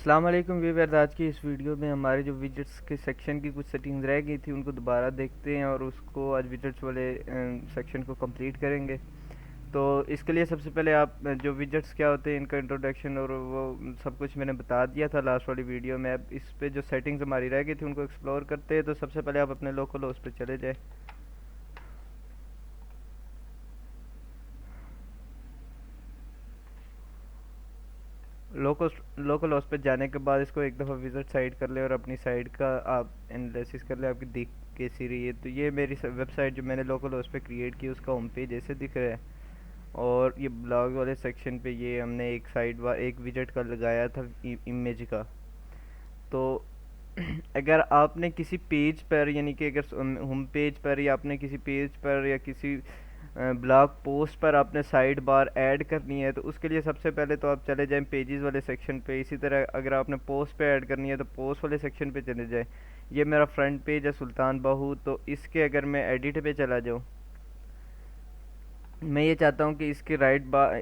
अस्सलाम वालेकुम व्यूअर्स। आज की इस वीडियो में हमारे जो विजेट्स के सेक्शन की कुछ सेटिंग्स रह गई थी उनको दोबारा देखते हैं और उसको आज विजेट्स वाले सेक्शन को कंप्लीट करेंगे। तो इसके लिए सबसे पहले आप जो विजेट्स क्या होते हैं इनका इंट्रोडक्शन और वो सब कुछ मैंने बता दिया था लास्ट वाली वीडियो में। अब इस पे जो सेटिंग्स हमारी रह गई थी उनको एक्सप्लोर करते हैं। तो सबसे पहले आप अपने लोकल होस्ट पे चले जाए। लोकल लोकल होस्ट पे जाने के बाद इसको एक दफ़ा विज़िट साइट कर ले और अपनी साइट का आप एनालिसिस कर ले आपकी दिख कैसी रही है। तो ये मेरी वेबसाइट जो मैंने लोकल होस्ट पे क्रिएट की उसका होम पेज ऐसे दिख रहा है। और ये ब्लॉग वाले सेक्शन पे ये हमने एक साइड बार एक विजेट का लगाया था इमेज का। तो अगर आपने किसी पेज पर यानी कि अगर होम पेज पर या आपने किसी पेज पर या किसी ब्लॉग पोस्ट पर आपने साइड बार ऐड करनी है तो उसके लिए सबसे पहले तो आप चले जाएं पेजेस वाले सेक्शन पे। इसी तरह अगर आपने पोस्ट पे ऐड करनी है तो पोस्ट वाले सेक्शन पे चले जाएं। ये मेरा फ्रंट पेज है सुल्तान बाहू। तो इसके अगर मैं एडिट पे चला जाऊँ, मैं ये चाहता हूँ कि इसके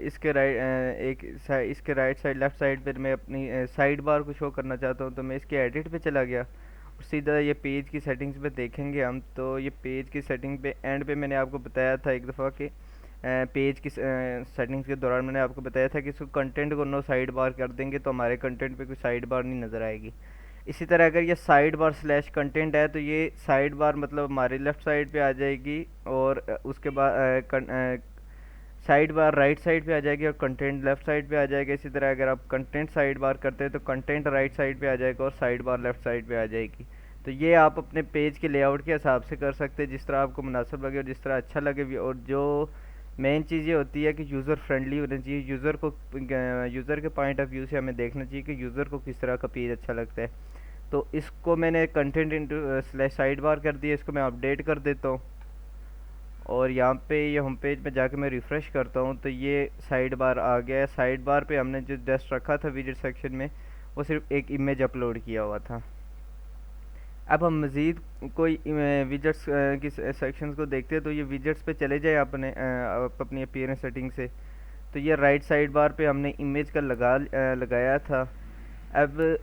इसके इसके राइट साइड लेफ़्ट साइड पर मैं अपनी साइड बार को शो करना चाहता हूँ। तो मैं इसके एडिट पे चला गया और सीधा ये पेज की सेटिंग्स पे देखेंगे हम। तो ये पेज की सेटिंग पे एंड पे मैंने आपको बताया था एक दफ़ा कि पेज की सेटिंग्स के दौरान मैंने आपको बताया था कि इसको कंटेंट को नो साइड बार कर देंगे तो हमारे कंटेंट पे कोई साइड बार नहीं नज़र आएगी। इसी तरह अगर ये साइड बार स्लैश कंटेंट है तो ये साइड बार मतलब हमारे लेफ़्ट साइड पे आ जाएगी और उसके बाद साइड बार राइट साइड पे आ जाएगी और कंटेंट लेफ़्ट साइड पे आ जाएगा। इसी तरह अगर आप कंटेंट साइड बार करते हैं तो कंटेंट राइट साइड पे आ जाएगा और साइड बार लेफ़्ट साइड पे आ जाएगी। तो ये आप अपने पेज के लेआउट के हिसाब से कर सकते हैं जिस तरह आपको मुनासिब लगे और जिस तरह अच्छा लगे भी। और जो मेन चीज़ ये होती है कि यूज़र फ्रेंडली होना चाहिए। यूज़र के पॉइंट ऑफ व्यू से हमें देखना चाहिए कि यूज़र को किस तरह का पेज अच्छा लगता है। तो इसको मैंने content into slash side bar कर दिया। इसको मैं अपडेट कर देता हूँ और यहाँ पे ये होम पेज में जाके मैं रिफ़्रेश करता हूँ तो ये साइड बार आ गया है। साइड बार पे हमने जो जस्ट रखा था विजेट सेक्शन में वो सिर्फ एक इमेज अपलोड किया हुआ था। अब हम मज़ीद कोई विजेट्स की सेक्शंस को देखते हैं। तो ये विजेट्स पे चले जाए आप अपनी अपीयरेंस सेटिंग से। तो ये राइट साइड बार पे हमने इमेज का लगाया था। अब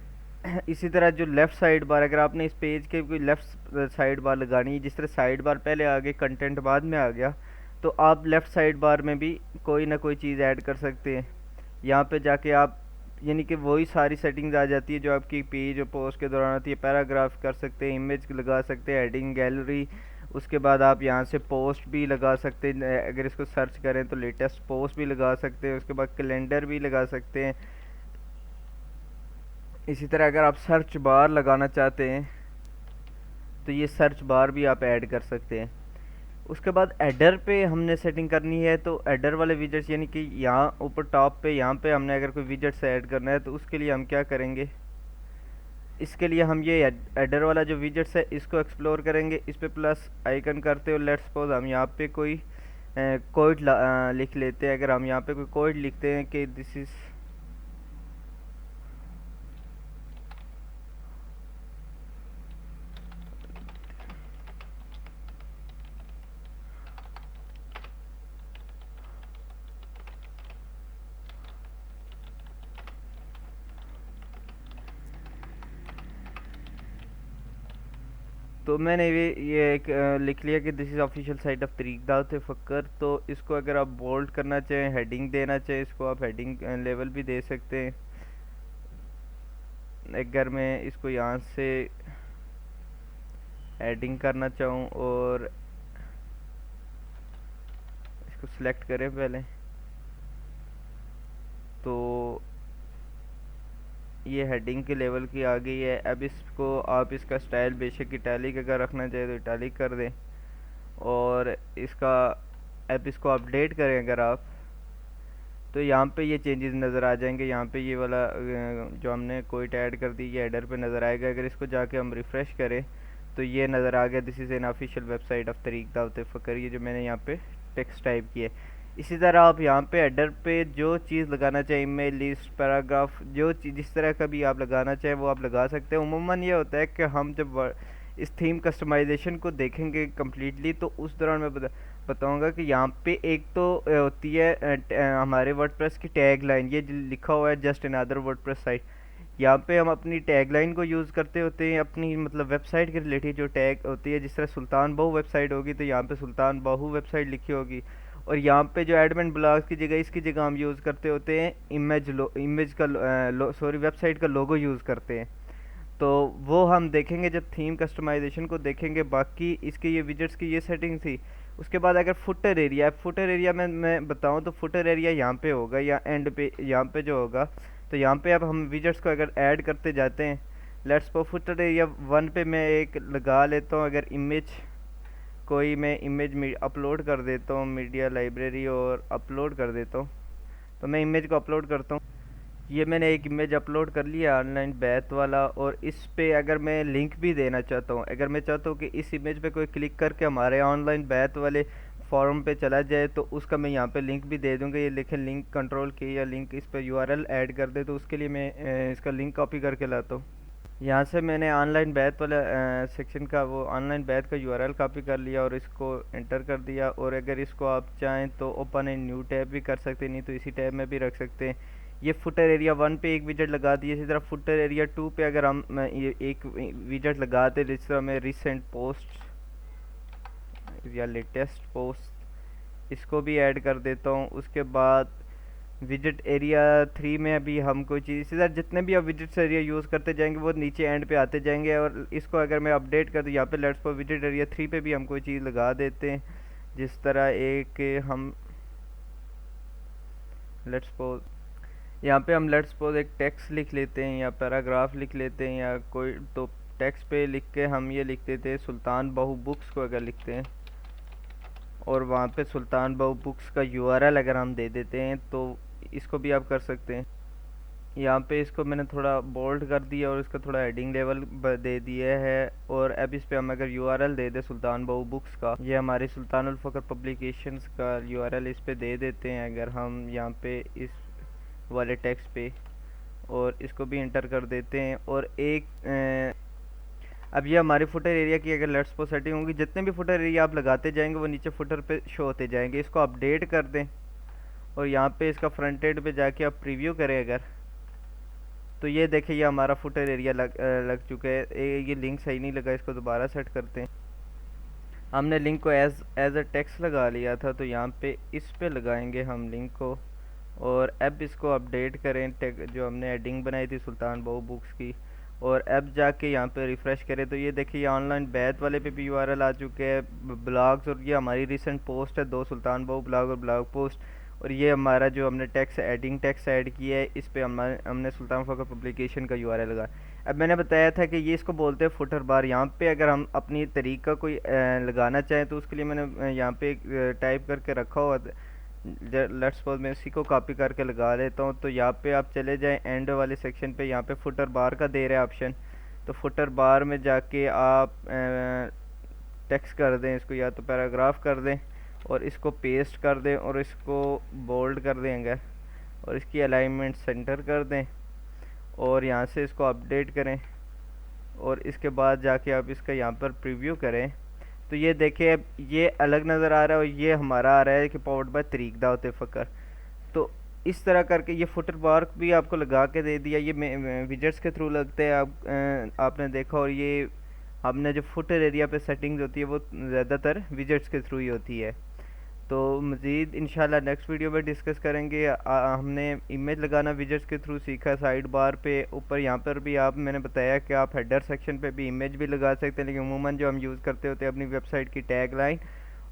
इसी तरह जो लेफ़्ट साइड बार अगर आपने इस पेज के कोई लेफ़्ट साइड बार लगानी है, जिस तरह साइड बार पहले आ गई कंटेंट बाद में आ गया, तो आप लेफ़्ट साइड बार में भी कोई ना कोई चीज़ ऐड कर सकते हैं। यहाँ पे जाके आप यानी कि वही सारी सेटिंग्स आ जाती है जो आपकी पेज और पोस्ट के दौरान आती है। पैराग्राफ कर सकते हैं, इमेज लगा सकते हैं, हेडिंग, गैलरी। उसके बाद आप यहाँ से पोस्ट भी लगा सकते हैं। अगर इसको सर्च करें तो लेटेस्ट पोस्ट भी लगा सकते हैं। उसके बाद कैलेंडर भी लगा सकते हैं। इसी तरह अगर आप सर्च बार लगाना चाहते हैं तो ये सर्च बार भी आप ऐड कर सकते हैं। उसके बाद एडर पे हमने सेटिंग करनी है। तो एडर वाले विजेट्स यानी कि यहाँ ऊपर टॉप पे यहाँ पे हमने अगर कोई विजेट्स ऐड करना है तो उसके लिए हम क्या करेंगे, इसके लिए हम ये एडर वाला जो विजेट्स है इसको एक्सप्लोर करेंगे। इस पे प्लस आइकन करते हो, लेट्स सपोज हम यहाँ पे कोई कोड लिख लेते हैं। अगर हम यहाँ पे कोई कोड लिखते हैं कि दिस इज़ तो मैंने ये एक लिख लिया कि this is official site of तरीक दावत फ़क्र। तो इसको अगर आप बोल्ड करना चाहें, हेडिंग देना चाहें, इसको आप हेडिंग लेवल भी दे सकते हैं। अगर मैं इसको यहाँ से हेडिंग करना चाहूँ और इसको सिलेक्ट करें पहले, तो ये हेडिंग के लेवल की आ गई है। अब इसको आप इसका स्टाइल बेशक इटैलिक अगर रखना चाहे तो इटैलिक कर दें और इसका अब इसको अपडेट करें अगर आप, तो यहाँ पे ये चेंजेस नज़र आ जाएंगे। यहाँ पे ये वाला जो हमने कोई ऐड कर दी ये हेडर पे नज़र आएगा। अगर इसको जाके हम रिफ़्रेश करें तो ये नज़र आ गया, this is an official website of तरीक दावत फ़क्र। ये जो मैंने यहाँ पे टेक्स्ट टाइप किया है। इसी तरह आप यहाँ पे हेडर पे जो चीज़ लगाना चाहें, ईमेल, लिस्ट, पैराग्राफ, जो चीज़ जिस तरह का भी आप लगाना चाहें वो आप लगा सकते हैं। उमूमन ये होता है कि हम जब इस थीम कस्टमाइजेशन को देखेंगे कम्प्लीटली तो उस दौरान मैं बताऊंगा कि यहाँ पे एक तो होती है हमारे वर्डप्रेस की टैग लाइन, ये लिखा हुआ है जस्ट अनदर वर्डप्रेस साइट। यहाँ पे हम अपनी टैगलाइन को यूज़ करते होते हैं, अपनी मतलब वेबसाइट के रिलेटेड जो टैग होती है, जिस तरह सुल्तान बाहू वेबसाइट होगी तो यहाँ पे सुल्तान बाहू वेबसाइट लिखी होगी। और यहाँ पे जो एडमिन ब्लॉग्स की जगह इसकी जगह हम यूज़ करते होते हैं इमेज का सॉरी वेबसाइट का लोगो यूज़ करते हैं। तो वो हम देखेंगे जब थीम कस्टमाइजेशन को देखेंगे। बाकी इसके ये विजेट्स की ये सेटिंग थी। उसके बाद अगर फुटर एरिया में मैं बताऊं तो फुटर एरिया यहाँ पे होगा या एंड पे यहाँ पे जो होगा। तो यहाँ पे अब हम विजेट्स को अगर ऐड करते जाते हैं, लेट्स सपोज फुटर एरिया 1 पे मैं एक लगा लेता हूँ। अगर इमेज कोई मैं इमेज अपलोड कर देता हूँ मीडिया लाइब्रेरी और अपलोड कर देता हूँ। तो मैं इमेज को अपलोड करता हूँ। ये मैंने एक इमेज अपलोड कर लिया ऑनलाइन बैत वाला। और इस पे अगर मैं लिंक भी देना चाहता हूँ, अगर मैं चाहता हूँ कि इस इमेज पे कोई क्लिक करके हमारे ऑनलाइन बैत वाले फॉर्म पे चला जाए, तो उसका मैं यहाँ पे लिंक भी दे दूँगा। ये लिखे लिंक कंट्रोल की या लिंक इस पर यूआरएल ऐड कर दे, तो उसके लिए मैं इसका लिंक कॉपी करके लाता हूँ। यहाँ से मैंने ऑनलाइन बैत वाला सेक्शन का वो ऑनलाइन बैत का यूआरएल कॉपी कर लिया और इसको एंटर कर दिया। और अगर इसको आप चाहें तो ओपन इन न्यू टैब भी कर सकते हैं, नहीं तो इसी टैब में भी रख सकते हैं। ये फुटर एरिया 1 पे एक विजेट लगा दिए। इसी तरह फुटर एरिया 2 पे अगर हम ये एक विजेट लगाते, जिस तरह मैं रिसेंट पोस्ट या लेटेस्ट पोस्ट, इसको भी ऐड कर देता हूँ। उसके बाद विजिट एरिया 3 में अभी हम कोई चीज़, इसी तरह जितने भी आप विजिट्स एरिया यूज़ करते जाएंगे वो नीचे एंड पे आते जाएंगे। और इसको अगर मैं अपडेट कर दूँ यहाँ पे, लेट्स सपोज विजिट एरिया 3 पे भी हम कोई चीज़ लगा देते हैं। जिस तरह एक हम लेट्स सपोज यहाँ पे हम लेट्स सपोज एक टेक्स्ट लिख लेते हैं या पैराग्राफ लिख लेते हैं या कोई तो टेक्स्ट पे लिख के हम ये लिख देते हैं सुल्तान बाहू बुक्स को अगर लिखते हैं, और वहाँ पे सुल्तान बाहू बुक्स का यूआरएल अगर हम दे देते हैं, तो इसको भी आप कर सकते हैं। यहाँ पे इसको मैंने थोड़ा बोल्ड कर दिया और इसका थोड़ा हेडिंग लेवल दे दिया है। और अब इस पे हम अगर यूआरएल दे दे सुल्तान बाहू बुक्स का, ये हमारी सुल्तानुल फकर पब्लिकेशंस का यूआरएल इस पे दे देते हैं अगर हम यहाँ पे इस वाले टेक्स्ट पे, और इसको भी इंटर कर देते हैं। और एक अब ये हमारे फुटर एरिया की अगर लेट्स सपोज सेटिंग होगी, जितने भी फुटर एरिया आप लगाते जाएंगे वो नीचे फुटर पे शो होते जाएंगे। इसको अपडेट कर दें और यहाँ पे इसका फ्रंट एंड पे जाके आप प्रीव्यू करें अगर, तो ये देखिए ये हमारा फुटर एरिया लग चुका है। ये लिंक सही नहीं लगा, इसको दोबारा सेट करते हैं। हमने लिंक को एज अ टेक्स्ट लगा लिया था, तो यहाँ पे इस पे लगाएंगे हम लिंक को। और अब इसको अपडेट करें जो हमने हेडिंग बनाई थी सुल्तान बाहू बुक्स की, और अब जाके यहाँ पे रिफ़्रेश करें तो ये देखिए ये ऑनलाइन बैत वाले पे भी यूआरएल आ चुके हैं, ब्लॉग्स। और ये हमारी रिसेंट पोस्ट है, 2 सुल्तान बाहू ब्लॉग और ब्लॉग पोस्ट। और ये हमारा जो हमने टेक्स्ट ऐड किया है, इस पे हमने सुल्तान फकर पब्लिकेशन का यूआरएल लगा। अब मैंने बताया था कि ये इसको बोलते हैं फुटर बार। यहाँ पे अगर हम अपनी तरीक का कोई लगाना चाहें तो उसके लिए मैंने यहाँ पे टाइप करके रखा हुआ। लेट्स सपोज मैं इसी को कॉपी करके लगा लेता हूँ। तो यहाँ पे आप चले जाएं एंड वाले सेक्शन पे, यहाँ पे फुटर बार का दे रहा है ऑप्शन। तो फुटर बार में जाके आप टेक्स्ट कर दें इसको, या तो पैराग्राफ कर दें और इसको पेस्ट कर दें और इसको बोल्ड कर देंगे और इसकी अलाइनमेंट सेंटर कर दें और यहाँ से इसको अपडेट करें। और इसके बाद जाके आप इसका यहाँ पर प्रीव्यू करें तो ये देखिए अब ये अलग नज़र आ रहा है और ये हमारा आ रहा है कि पावर्ड बाय तरीक दावत फ़कर। तो इस तरह करके ये फुटर बार भी आपको लगा के दे दिया। ये विजेट्स के थ्रू लगते हैं, आपने देखा। और ये हमने जो फुटर एरिया पे सेटिंग्स होती है वो ज़्यादातर विजेट्स के थ्रू ही होती है। तो मज़ीद इंशाल्लाह नेक्स्ट वीडियो में डिस्कस करेंगे। हमने इमेज लगाना विजेट्स के थ्रू सीखा साइड बार पे ऊपर। यहाँ पर भी मैंने बताया कि आप हेडर सेक्शन पे भी इमेज भी लगा सकते हैं, लेकिन अमूमन जो हम यूज़ करते होते हैं अपनी वेबसाइट की टैग लाइन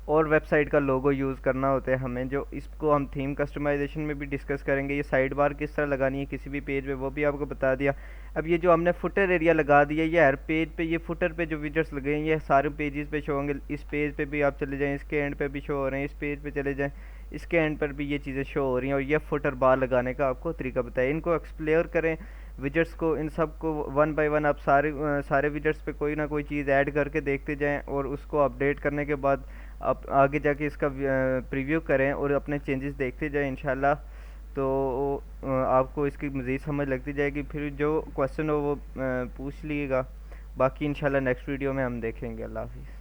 और वेबसाइट का लोगो यूज़ करना होता है हमें। जो इसको हम थीम कस्टमाइजेशन में भी डिस्कस करेंगे। ये साइड बार किस तरह लगानी है किसी भी पेज पे वो भी आपको बता दिया। अब ये जो हमने फुटर एरिया लगा दिया, ये हर पेज पे ये फुटर पे जो विजेट्स लगे हैं ये सारे पेजेस पे शो होंगे। इस पेज पे भी आप चले जाएं, इसके एंड पे भी शो हो रहे हैं, इस पेज पे चले जाएं, इसके एंड पर भी ये चीज़ें शो हो रही हैं। और ये फुटर बार लगाने का आपको तरीका बताया। इनको एक्सप्लोर करें विजेट्स को, इन सब को वन बाय वन आप सारे विजेट्स पे कोई ना कोई चीज़ ऐड करके देखते जाएं और उसको अपडेट करने के बाद आप आगे जाके इसका प्रीव्यू करें और अपने चेंजेस देखते जाएं इंशाल्लाह। तो आपको इसकी मज़ीद समझ लगती जाएगी। फिर जो क्वेश्चन हो वो पूछ लीजिएगा। बाकी इंशाल्लाह नेक्स्ट वीडियो में हम देखेंगे। अल्लाह हाफिज़।